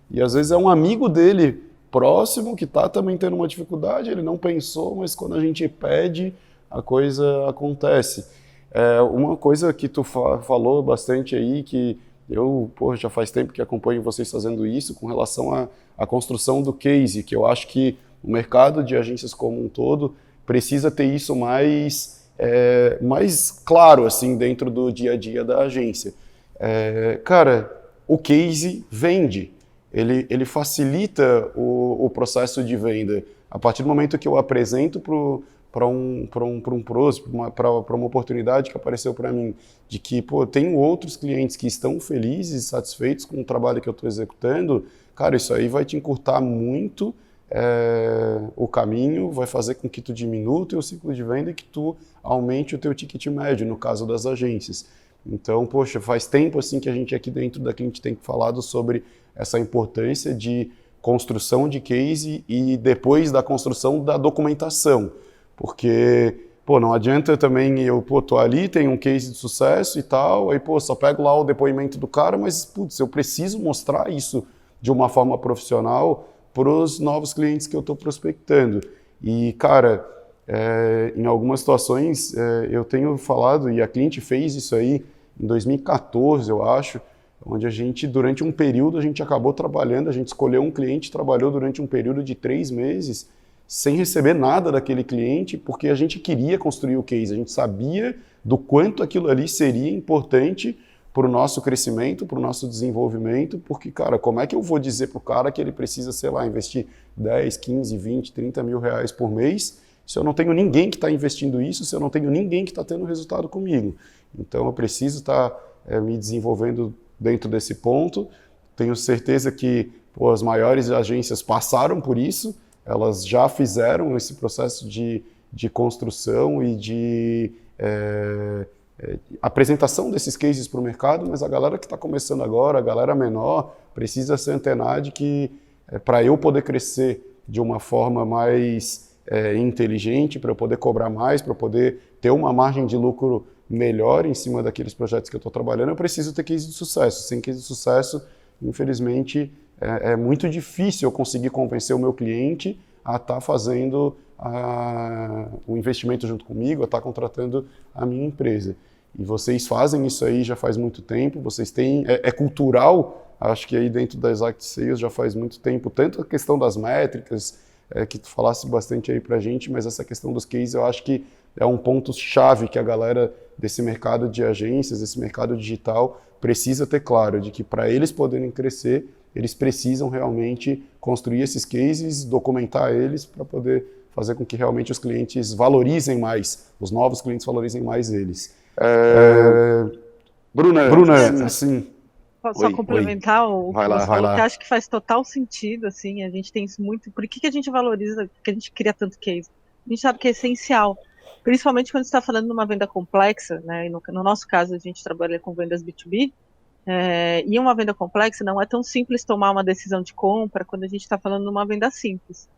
e às vezes é um amigo dele próximo que tá também tendo uma dificuldade, ele não pensou, mas quando a gente pede, a coisa acontece. Uma coisa que tu falou bastante aí, que eu, já faz tempo que acompanho vocês fazendo isso, com relação à construção do case, que eu acho que o mercado de agências como um todo precisa ter isso mais claro assim dentro do dia a dia da agência. Cara, o case vende, ele facilita o processo de venda. A partir do momento que eu apresento para um prospect, para uma oportunidade que apareceu para mim, de que, tenho outros clientes que estão felizes e satisfeitos com o trabalho que eu estou executando, cara, isso aí vai te encurtar muito o caminho, vai fazer com que tu diminua o teu ciclo de venda e que tu aumente o teu ticket médio, no caso das agências. Então, poxa, faz tempo assim que a gente aqui dentro da Clint tem falado sobre essa importância de construção de case e depois da construção da documentação. Porque, não adianta também tô ali, tem um case de sucesso e tal, aí, só pego lá o depoimento do cara, mas, eu preciso mostrar isso de uma forma profissional para os novos clientes que eu estou prospectando. E, cara, em algumas situações eu tenho falado, e a Clint fez isso aí em 2014, eu acho, onde a gente, durante um período, a gente acabou trabalhando, a gente escolheu um cliente, trabalhou durante um período de 3 meses, sem receber nada daquele cliente, porque a gente queria construir o case, a gente sabia do quanto aquilo ali seria importante para o nosso crescimento, para o nosso desenvolvimento, porque, cara, como é que eu vou dizer para o cara que ele precisa, sei lá, investir 10, 15, 20, 30 mil reais por mês, se eu não tenho ninguém que está investindo isso, se eu não tenho ninguém que está tendo resultado comigo? Então, eu preciso estar me desenvolvendo dentro desse ponto. Tenho certeza que as maiores agências passaram por isso, elas já fizeram esse processo de construção e de apresentação desses cases para o mercado, mas a galera que está começando agora, a galera menor, precisa se antenar de que para eu poder crescer de uma forma mais inteligente, para eu poder cobrar mais, para eu poder ter uma margem de lucro melhor em cima daqueles projetos que eu estou trabalhando, eu preciso ter case de sucesso. Sem case de sucesso, infelizmente, é muito difícil eu conseguir convencer o meu cliente a estar fazendo o investimento junto comigo, a estar contratando a minha empresa. E vocês fazem isso aí já faz muito tempo, vocês têm, é cultural, acho que aí dentro da Exact Sales já faz muito tempo, tanto a questão das métricas, que tu falasse bastante aí pra gente, mas essa questão dos cases eu acho que é um ponto-chave que a galera desse mercado de agências, desse mercado digital, precisa ter claro, de que para eles poderem crescer, eles precisam realmente construir esses cases, documentar eles para poder fazer com que realmente os clientes valorizem mais, os novos clientes valorizem mais eles. Bruna, assim... Posso só complementar o que você falou, que acho que faz total sentido, assim, a gente tem isso muito... Por que a gente valoriza, que a gente cria tanto case? A gente sabe que é essencial, principalmente quando você está falando de uma venda complexa, né? No nosso caso, a gente trabalha com vendas B2B, e uma venda complexa não é tão simples tomar uma decisão de compra quando a gente está falando de uma venda simples.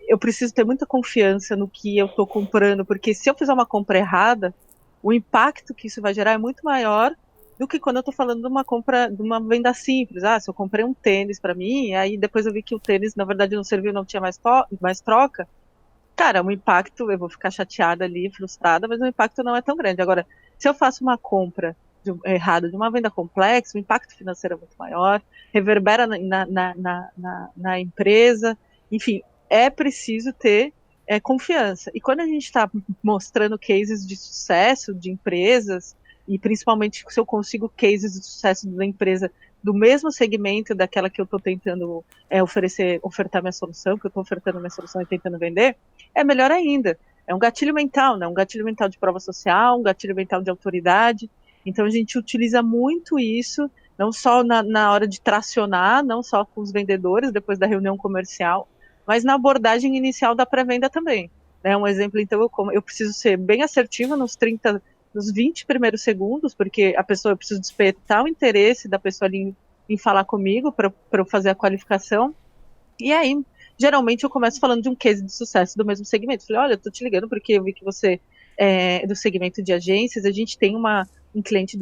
Eu preciso ter muita confiança no que eu estou comprando, porque se eu fizer uma compra errada, o impacto que isso vai gerar é muito maior do que quando eu estou falando de uma compra, de uma venda simples. Se eu comprei um tênis para mim, aí depois eu vi que o tênis, na verdade, não serviu, não tinha mais troca, cara, o impacto, eu vou ficar chateada ali, frustrada, mas o impacto não é tão grande. Agora, se eu faço uma compra errada de uma venda complexa, o impacto financeiro é muito maior, reverbera na empresa, enfim, é preciso ter confiança. E quando a gente está mostrando cases de sucesso de empresas, e principalmente se eu consigo cases de sucesso da empresa do mesmo segmento daquela que eu estou tentando ofertar minha solução, que eu estou ofertando minha solução e tentando vender, é melhor ainda. É um gatilho mental, né? Um gatilho mental de prova social, um gatilho mental de autoridade. Então a gente utiliza muito isso, não só na hora de tracionar, não só com os vendedores depois da reunião comercial, mas na abordagem inicial da pré-venda também. Um exemplo, então, eu preciso ser bem assertiva nos 20 primeiros segundos, porque eu preciso despertar o interesse da pessoa ali em falar comigo para eu fazer a qualificação. E aí, geralmente, eu começo falando de um case de sucesso do mesmo segmento. Falei, olha, eu tô te ligando porque eu vi que você é do segmento de agências, a gente tem um cliente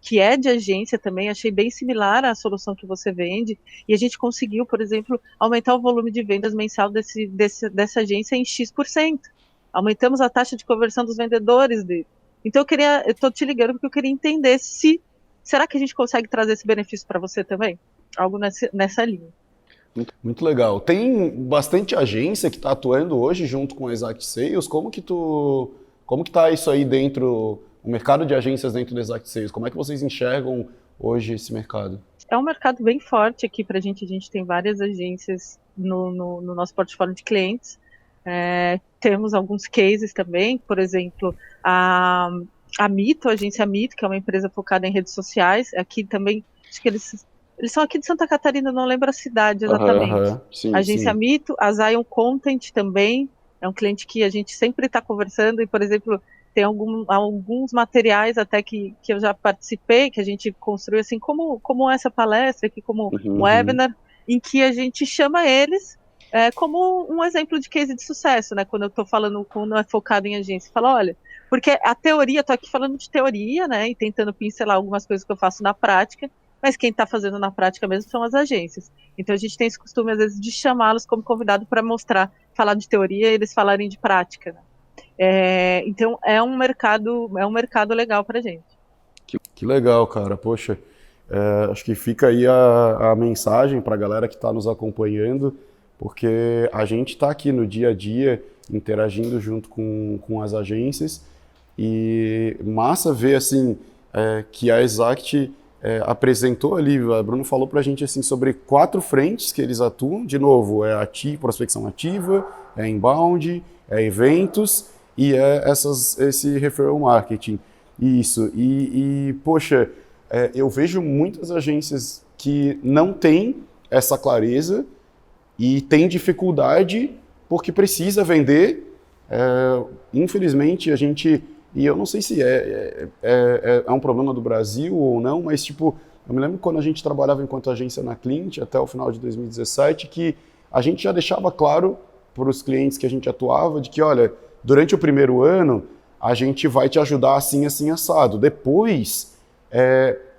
que é de agência também, achei bem similar à solução que você vende, e a gente conseguiu, por exemplo, aumentar o volume de vendas mensal dessa agência em X%. Aumentamos a taxa de conversão dos vendedores dele. Então eu tô te ligando porque eu queria entender será que a gente consegue trazer esse benefício para você também? Algo nessa linha. Muito legal. Tem bastante agência que está atuando hoje junto com a Exact Sales. Como que tá isso aí dentro, o mercado de agências dentro do Exact Sales? Como é que vocês enxergam hoje esse mercado? É um mercado bem forte aqui para a gente tem várias agências no nosso portfólio de clientes. Temos alguns cases também, por exemplo, a Mito, a agência Mito, que é uma empresa focada em redes sociais, aqui também, acho que eles são aqui de Santa Catarina, não lembro a cidade exatamente. Sim, a agência Mito, a Zion Content também, é um cliente que a gente sempre está conversando, e, por exemplo, tem alguns materiais até que eu já participei, que a gente construiu assim, como essa palestra aqui, como um webinar, em que a gente chama eles como um exemplo de case de sucesso, né? Quando eu estou falando, quando é focado em agência, fala, olha, porque a teoria, estou aqui falando de teoria, né? E tentando pincelar algumas coisas que eu faço na prática, mas quem está fazendo na prática mesmo são as agências. Então a gente tem esse costume, às vezes, de chamá-los como convidado para falar de teoria e eles falarem de prática, né? Então é um mercado legal para a gente. Que legal, cara. Poxa, acho que fica aí a mensagem para a galera que está nos acompanhando, porque a gente está aqui no dia a dia interagindo junto com as agências e massa ver assim que a Exact apresentou ali, a Bruno falou para a gente assim, sobre 4 frentes que eles atuam, de novo, prospecção ativa, inbound, eventos e esse referral marketing. Isso, poxa, eu vejo muitas agências que não têm essa clareza e tem dificuldade porque precisa vender. Infelizmente, e eu não sei se é um problema do Brasil ou não, mas tipo, eu me lembro quando a gente trabalhava enquanto agência na Clint, até o final de 2017, que a gente já deixava claro para os clientes que a gente atuava de que, olha, durante o primeiro ano, a gente vai te ajudar assim, assim, assado. Depois,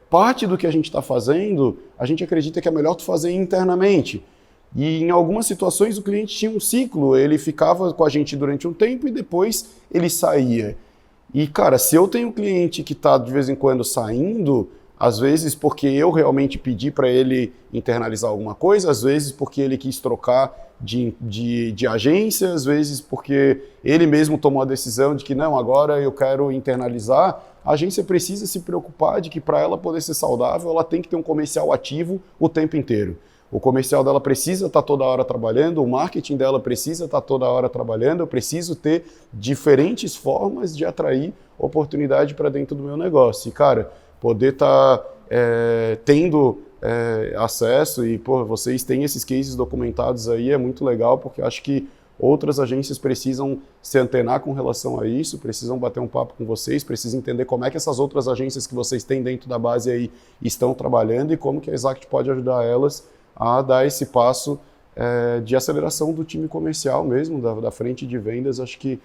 parte do que a gente está fazendo, a gente acredita que é melhor tu fazer internamente. E em algumas situações o cliente tinha um ciclo, ele ficava com a gente durante um tempo e depois ele saía. E, cara, se eu tenho um cliente que está de vez em quando saindo, às vezes porque eu realmente pedi para ele internalizar alguma coisa, às vezes porque ele quis trocar de agência, às vezes porque ele mesmo tomou a decisão de que não, agora eu quero internalizar, a agência precisa se preocupar de que para ela poder ser saudável, ela tem que ter um comercial ativo o tempo inteiro. O comercial dela precisa estar toda hora trabalhando, o marketing dela precisa estar toda hora trabalhando, eu preciso ter diferentes formas de atrair oportunidade para dentro do meu negócio. E, cara, poder estar tendo acesso e, pô, vocês têm esses cases documentados aí, é muito legal, porque acho que outras agências precisam se antenar com relação a isso, precisam bater um papo com vocês, precisam entender como é que essas outras agências que vocês têm dentro da base aí estão trabalhando e como que a Exact pode ajudar elas a dar esse passo de aceleração do time comercial mesmo, da frente de vendas. Acho que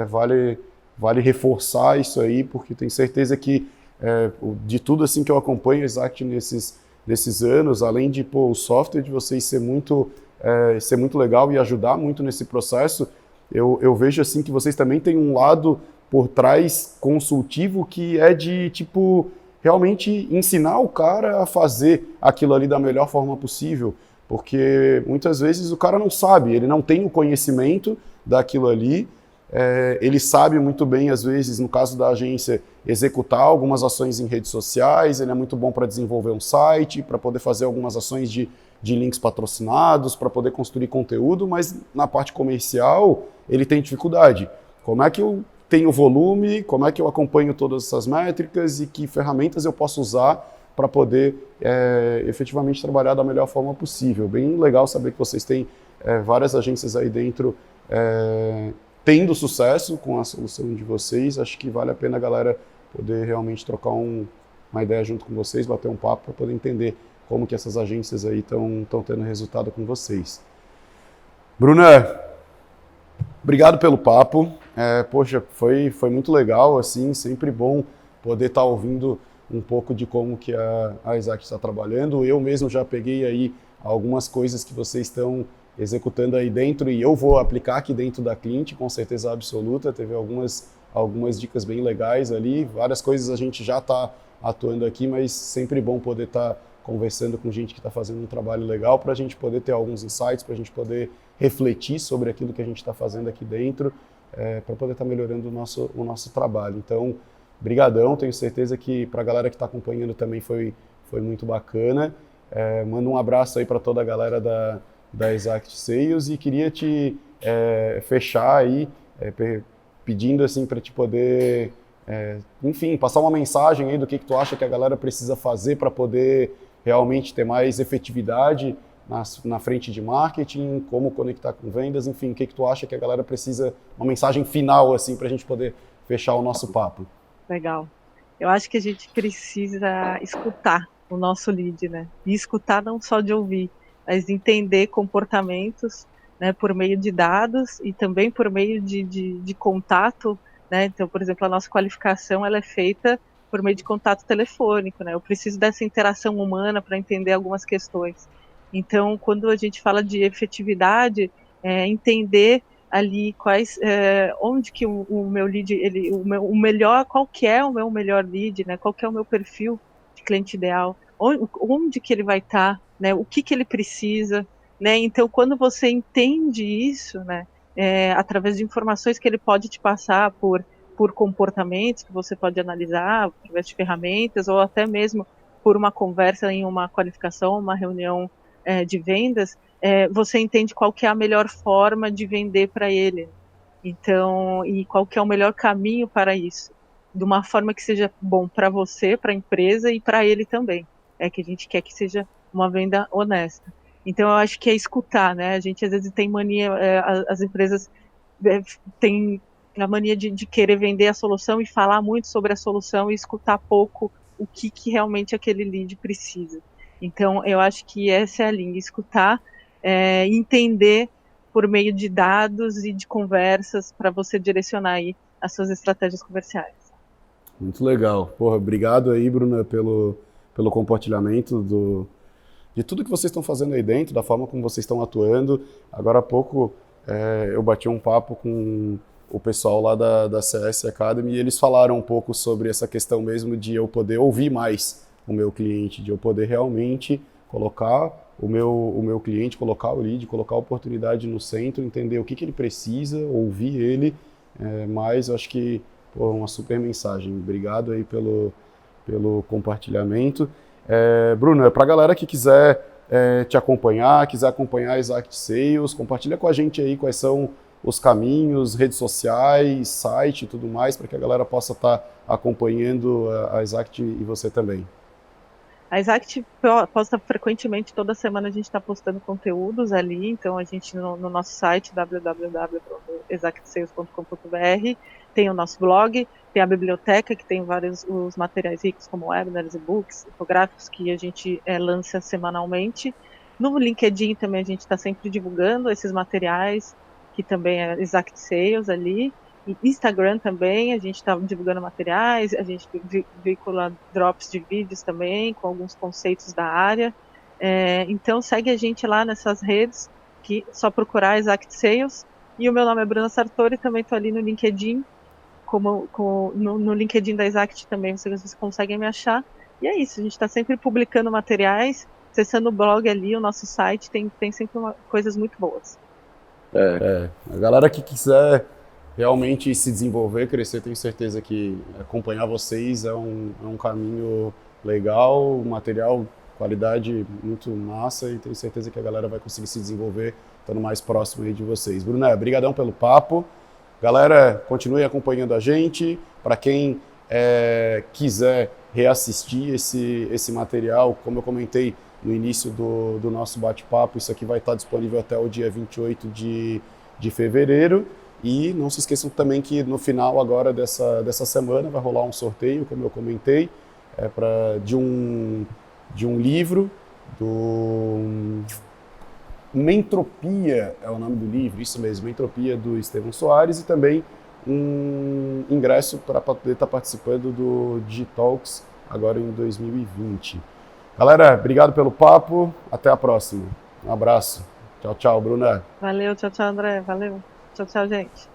vale reforçar isso aí, porque tenho certeza que de tudo assim que eu acompanho a Exact nesses anos, além de o software de vocês ser muito legal e ajudar muito nesse processo, eu vejo assim que vocês também têm um lado por trás consultivo que é de realmente ensinar o cara a fazer aquilo ali da melhor forma possível, porque muitas vezes o cara não sabe, ele não tem o conhecimento daquilo ali, ele sabe muito bem, às vezes, no caso da agência, executar algumas ações em redes sociais, ele é muito bom para desenvolver um site, para poder fazer algumas ações de links patrocinados, para poder construir conteúdo, mas na parte comercial ele tem dificuldade. Como é que eu tenho volume, como é que eu acompanho todas essas métricas e que ferramentas eu posso usar para poder efetivamente trabalhar da melhor forma possível. Bem legal saber que vocês têm várias agências aí dentro tendo sucesso com a solução de vocês. Acho que vale a pena a galera poder realmente trocar uma ideia junto com vocês, bater um papo para poder entender como que essas agências aí estão tendo resultado com vocês. Bruna, obrigado pelo papo. Poxa, foi muito legal, assim, sempre bom poder estar ouvindo um pouco de como que a Exact está trabalhando. Eu mesmo já peguei aí algumas coisas que vocês estão executando aí dentro e eu vou aplicar aqui dentro da Clint, com certeza absoluta. Teve algumas dicas bem legais ali, várias coisas a gente já está atuando aqui, mas sempre bom poder estar conversando com gente que está fazendo um trabalho legal para a gente poder ter alguns insights, para a gente poder refletir sobre aquilo que a gente está fazendo aqui dentro, para poder estar melhorando o nosso trabalho. Então, brigadão, tenho certeza que para a galera que está acompanhando também foi muito bacana. Mando um abraço aí para toda a galera da Exact Sales e queria te fechar aí pedindo assim para te poder, enfim, passar uma mensagem aí do que tu acha que a galera precisa fazer para poder realmente ter mais efetividade na frente de marketing, como conectar com vendas, enfim, o que tu acha que a galera precisa, uma mensagem final assim para a gente poder fechar o nosso papo. Legal. Eu acho que a gente precisa escutar o nosso lead, né? E escutar não só de ouvir, mas entender comportamentos, né, por meio de dados e também por meio de contato, né? Então, por exemplo, a nossa qualificação ela é feita por meio de contato telefônico, né? Eu preciso dessa interação humana para entender algumas questões. Então, quando a gente fala de efetividade, entender ali onde que o meu lead, o melhor, qual que é o meu melhor lead, né? Qual que é o meu perfil de cliente ideal, onde que ele vai estar, né? O que ele precisa, né? Então, quando você entende isso, né? Através de informações que ele pode te passar por comportamentos que você pode analisar, através de ferramentas, ou até mesmo por uma conversa em uma qualificação, uma reunião de vendas, você entende qual que é a melhor forma de vender para ele. Então, e qual que é o melhor caminho para isso, de uma forma que seja bom para você, para a empresa e para ele também. Que a gente quer que seja uma venda honesta. Então, eu acho que é escutar, né? A gente às vezes tem mania, as empresas têm a mania de querer vender a solução e falar muito sobre a solução e escutar pouco o que realmente aquele lead precisa. Então, eu acho que essa é a linha, escutar entender por meio de dados e de conversas para você direcionar aí as suas estratégias comerciais. Muito legal. Porra, obrigado aí, Bruna, pelo compartilhamento de tudo que vocês estão fazendo aí dentro, da forma como vocês estão atuando. Agora há pouco eu bati um papo com o pessoal lá da CS Academy e eles falaram um pouco sobre essa questão mesmo de eu poder ouvir mais o meu cliente, de eu poder realmente colocar o meu cliente, colocar o lead, colocar a oportunidade no centro, entender o que ele precisa, ouvir ele, mas eu acho que uma super mensagem. Obrigado aí pelo compartilhamento. Bruna, para a galera que quiser te acompanhar, quiser acompanhar a Exact Sales, compartilha com a gente aí quais são os caminhos, redes sociais, site e tudo mais, para que a galera possa estar acompanhando a Exact e você também. A Exact posta frequentemente, toda semana a gente está postando conteúdos ali, então a gente no nosso site www.exactsales.com.br tem o nosso blog, tem a biblioteca que tem vários os materiais ricos como webinars, e-books, infográficos que a gente lança semanalmente. No LinkedIn também a gente está sempre divulgando esses materiais, que também é Exact Sales ali. Instagram também, a gente está divulgando materiais, a gente veicula drops de vídeos também, com alguns conceitos da área. Então segue a gente lá nessas redes, que só procurar Exact Sales. E o meu nome é Bruna Sartori, também estou ali no LinkedIn, no LinkedIn da Exact também vocês conseguem me achar. E é isso, a gente está sempre publicando materiais, acessando o blog ali, o nosso site, tem sempre coisas muito boas. A galera que quiser realmente se desenvolver, crescer, tenho certeza que acompanhar vocês é um caminho legal, material, qualidade muito massa e tenho certeza que a galera vai conseguir se desenvolver estando mais próximo aí de vocês. Bruna, brigadão pelo papo. Galera, continue acompanhando a gente. Para quem quiser reassistir esse material, como eu comentei no início do nosso bate-papo, isso aqui vai estar disponível até o dia 28 de fevereiro. E não se esqueçam também que no final agora dessa semana vai rolar um sorteio, como eu comentei, de um livro do Mentropia, é o nome do livro, isso mesmo, Mentropia, do Estevão Soares, e também um ingresso para poder estar participando do Digitalks agora em 2020. Galera, obrigado pelo papo, até a próxima. Um abraço. Tchau, tchau, Bruna. Valeu, tchau, tchau, André. Valeu. Tchau, tchau, gente.